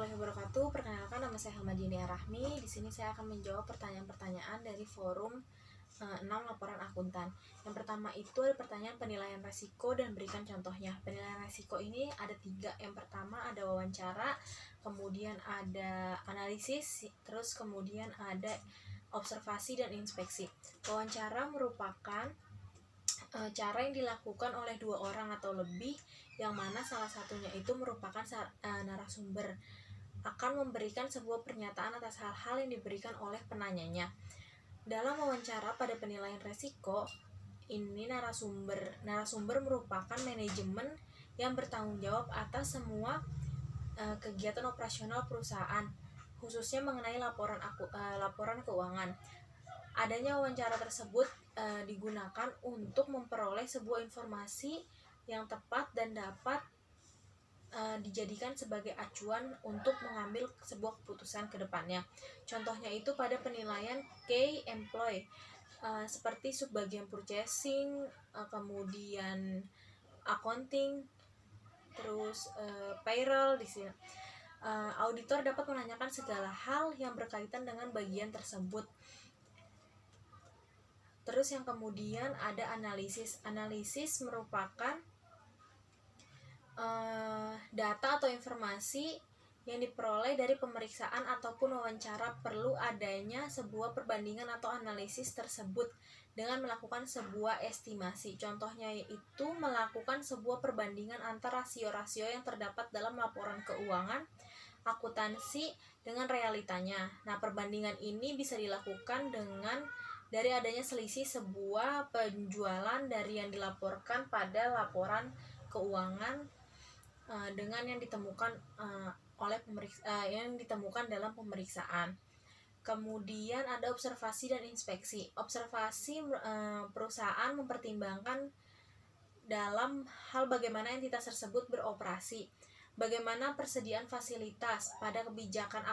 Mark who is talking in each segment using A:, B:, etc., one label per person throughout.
A: warahmatullahi wabarakatuh. Perkenalkan, nama saya Hamadini Rahmi. Di sini saya akan menjawab pertanyaan-pertanyaan dari forum 6 laporan akuntan. Yang pertama itu ada pertanyaan penilaian resiko dan berikan contohnya. Penilaian resiko ini ada 3. Yang pertama ada wawancara, kemudian ada analisis, terus kemudian ada observasi dan inspeksi. Wawancara merupakan cara yang dilakukan oleh 2 orang atau lebih, yang mana salah satunya itu merupakan narasumber, akan memberikan sebuah pernyataan atas hal-hal yang diberikan oleh penanyanya. Dalam wawancara pada penilaian resiko ini, narasumber merupakan manajemen yang bertanggung jawab atas semua kegiatan operasional perusahaan, khususnya mengenai laporan keuangan. Adanya wawancara tersebut digunakan untuk memperoleh sebuah informasi yang tepat dan dapat dijadikan sebagai acuan untuk mengambil sebuah keputusan ke depannya. Contohnya itu pada penilaian key employee seperti subbagian purchasing, kemudian accounting, terus payroll di sini. Auditor dapat menanyakan segala hal yang berkaitan dengan bagian tersebut. Terus yang kemudian ada analisis. Analisis merupakan data atau informasi yang diperoleh dari pemeriksaan ataupun wawancara. Perlu adanya sebuah perbandingan atau analisis tersebut dengan melakukan sebuah estimasi. Contohnya yaitu melakukan sebuah perbandingan antara rasio-rasio yang terdapat dalam laporan keuangan akuntansi dengan realitanya. Nah, perbandingan ini bisa dilakukan dengan dari adanya selisih sebuah penjualan dari yang dilaporkan pada laporan keuangan dengan yang ditemukan yang ditemukan dalam pemeriksaan. Kemudian ada observasi dan inspeksi. Observasi perusahaan mempertimbangkan dalam hal bagaimana entitas tersebut beroperasi, bagaimana persediaan fasilitas, pada kebijakan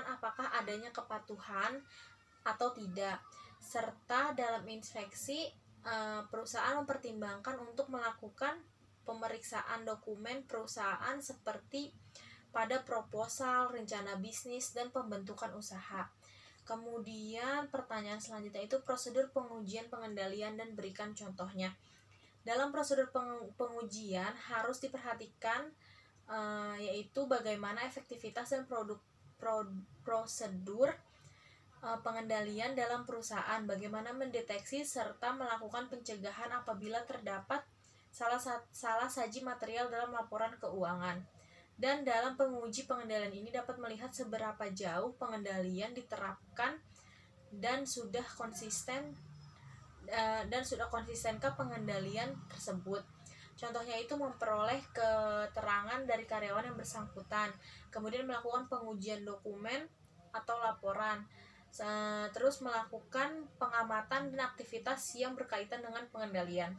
A: apakah adanya kepatuhan atau tidak. Serta dalam inspeksi, perusahaan mempertimbangkan untuk melakukan pemeriksaan dokumen perusahaan seperti pada proposal, rencana bisnis, dan pembentukan usaha. Kemudian pertanyaan selanjutnya itu prosedur pengujian pengendalian dan berikan contohnya. Dalam prosedur pengujian harus diperhatikan yaitu bagaimana efektivitas dan prosedur pengendalian dalam perusahaan, bagaimana mendeteksi serta melakukan pencegahan apabila terdapat salah saji material dalam laporan keuangan. Dan dalam penguji pengendalian ini dapat melihat seberapa jauh pengendalian diterapkan dan sudah konsistenkah pengendalian tersebut. Contohnya itu memperoleh keterangan dari karyawan yang bersangkutan, kemudian melakukan pengujian dokumen atau laporan, terus melakukan pengamatan dan aktivitas yang berkaitan dengan pengendalian.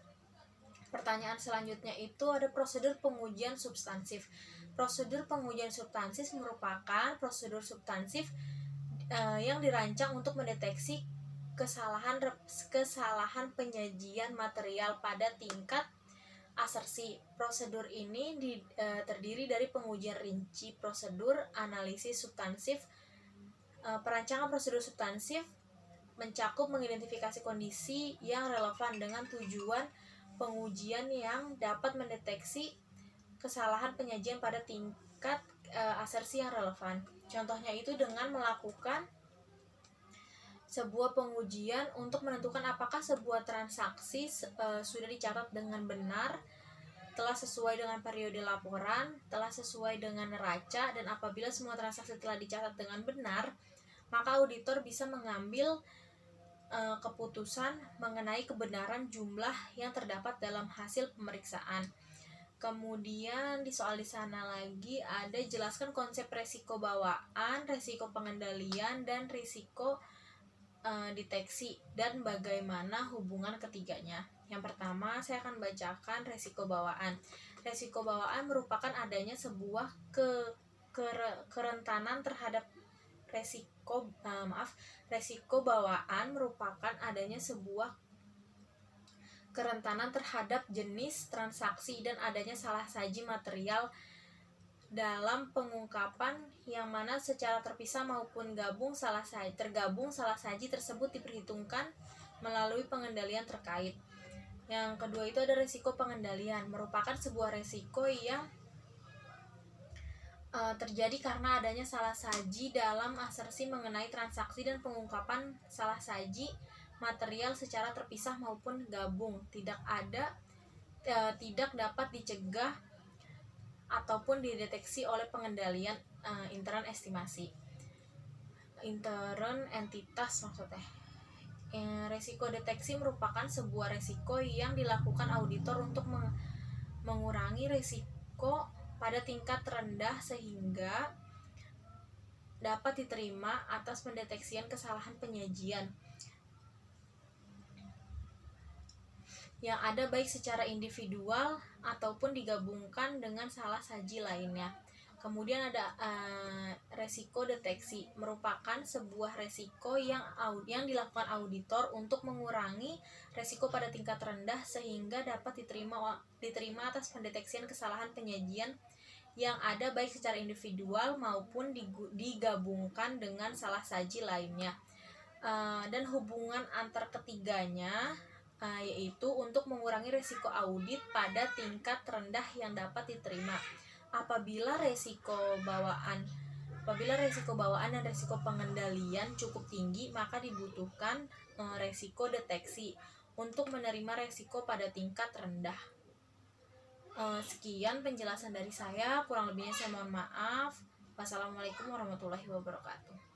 A: Pertanyaan selanjutnya itu ada prosedur pengujian substansif. Prosedur pengujian substansif merupakan prosedur substansif yang dirancang untuk mendeteksi kesalahan penyajian material pada tingkat asersi. Prosedur ini terdiri dari pengujian rinci prosedur, analisis substansif. Perancangan prosedur substansif mencakup mengidentifikasi kondisi yang relevan dengan tujuan pengujian yang dapat mendeteksi kesalahan penyajian pada tingkat asersi yang relevan. Contohnya itu dengan melakukan sebuah pengujian untuk menentukan apakah sebuah transaksi sudah dicatat dengan benar, telah sesuai dengan periode laporan, telah sesuai dengan neraca, dan apabila semua transaksi telah dicatat dengan benar, maka auditor bisa mengambil keputusan mengenai kebenaran jumlah yang terdapat dalam hasil pemeriksaan. Kemudian di soal di sana lagi ada jelaskan konsep resiko bawaan, resiko pengendalian, dan risiko deteksi dan bagaimana hubungan ketiganya. Yang pertama saya akan bacakan resiko bawaan. Resiko bawaan merupakan adanya sebuah kerentanan terhadap resiko bawaan merupakan adanya sebuah kerentanan terhadap jenis transaksi dan adanya salah saji material dalam pengungkapan yang mana secara terpisah maupun tergabung salah saji tersebut diperhitungkan melalui pengendalian terkait. Yang kedua itu ada resiko pengendalian, merupakan sebuah resiko yang terjadi karena adanya salah saji dalam asersi mengenai transaksi dan pengungkapan salah saji material secara terpisah maupun gabung tidak dapat dicegah ataupun dideteksi oleh pengendalian intern entitas maksudnya. Resiko deteksi merupakan sebuah resiko yang dilakukan auditor untuk mengurangi resiko pada tingkat rendah sehingga dapat diterima atas pendeteksian kesalahan penyajian yang ada baik secara individual ataupun digabungkan dengan salah saji lainnya. Kemudian ada resiko deteksi, merupakan sebuah resiko yang dilakukan auditor untuk mengurangi resiko pada tingkat rendah sehingga dapat diterima atas pendeteksian kesalahan penyajian yang ada baik secara individual maupun digabungkan dengan salah saji lainnya. Dan hubungan antar ketiganya yaitu untuk mengurangi resiko audit pada tingkat rendah yang dapat diterima. Apabila resiko bawaan dan resiko pengendalian cukup tinggi, maka dibutuhkan resiko deteksi untuk menerima resiko pada tingkat rendah. Sekian penjelasan dari saya, kurang lebihnya saya mohon maaf. Wassalamualaikum warahmatullahi wabarakatuh.